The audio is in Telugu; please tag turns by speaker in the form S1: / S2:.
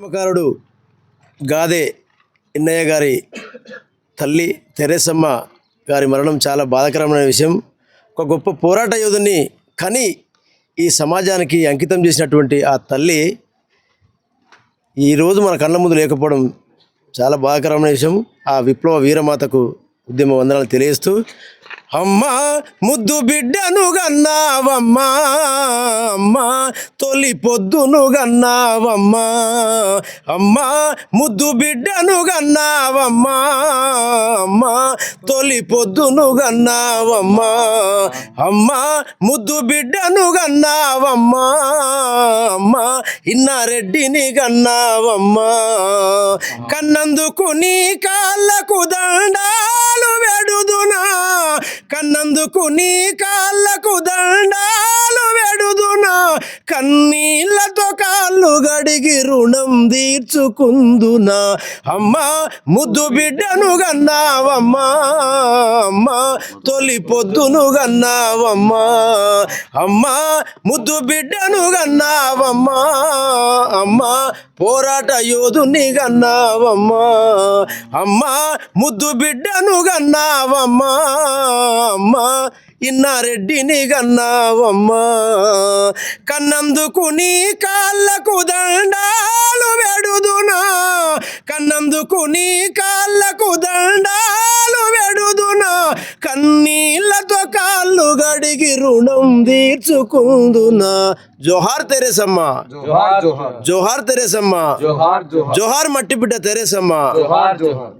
S1: ఉద్యమకారుడు గాదే ఇన్నయ్య గారి తల్లి తెరేసమ్మ గారి మరణం చాలా బాధాకరమైన విషయం. ఒక గొప్ప పోరాట యోధుని కానీ ఈ సమాజానికి అంకితం చేసినటువంటి ఆ తల్లి ఈరోజు మన కళ్ళ ముందు లేకపోవడం చాలా బాధాకరమైన విషయం. ఆ విప్లవ వీరమాతకు ఉద్యమ వందనాలు తెలియజేస్తూ, అమ్మా ముద్దు బిడ్డను గన్నావమ్మా, అమ్మా తొలి పొద్దును గన్నావమ్మా, అమ్మా ముద్దు బిడ్డను గన్నావమ్మా, అమ్మా తొలి పొద్దును గన్నావమ్మా, అమ్మా ముద్దు బిడ్డను గన్నావమ్మా, అమ్మా ఇన్నారెడ్డిని గన్నావమ్మా, కన్నందుకు నీ కాళ్ళకు దండాలు వెడుదునా, కన్నందుకు నీ కాళ్ళకు దండాలు వెడుదునా, కన్నీళ్లతో కాళ్ళు గడిగి రుణం తీర్చుకుందునా, అమ్మా ముద్దు బిడ్డను గన్నావమ్మా, అమ్మా తొలి పొద్దును గన్నావమ్మా, అమ్మా ముద్దు బిడ్డను గన్నావమ్మా, అమ్మా పోరాట యోధుని గన్నావమ్మా, అమ్మా ముద్దు బిడ్డను గన్నావమ్మా, అమ్మా ఇన్నారెడ్డిని గన్నావమ్మా, కన్నందుకు నీ కాళ్ళకు దండాలు వెడుదునా, కన్నందుకు నీ కాళ్ళకు దండాలు వెడుదునా, కన్నీళ్లతో కాళ్ళు గడిగి రుణం తీర్చుకుందునా. జోహార్ తెరేసమ్మ, జోహార్ తెరేసమ్మ, జోహార్ మట్టి బిడ్డ తెరేసమ్మ.
S2: జోహార్ జోహార్.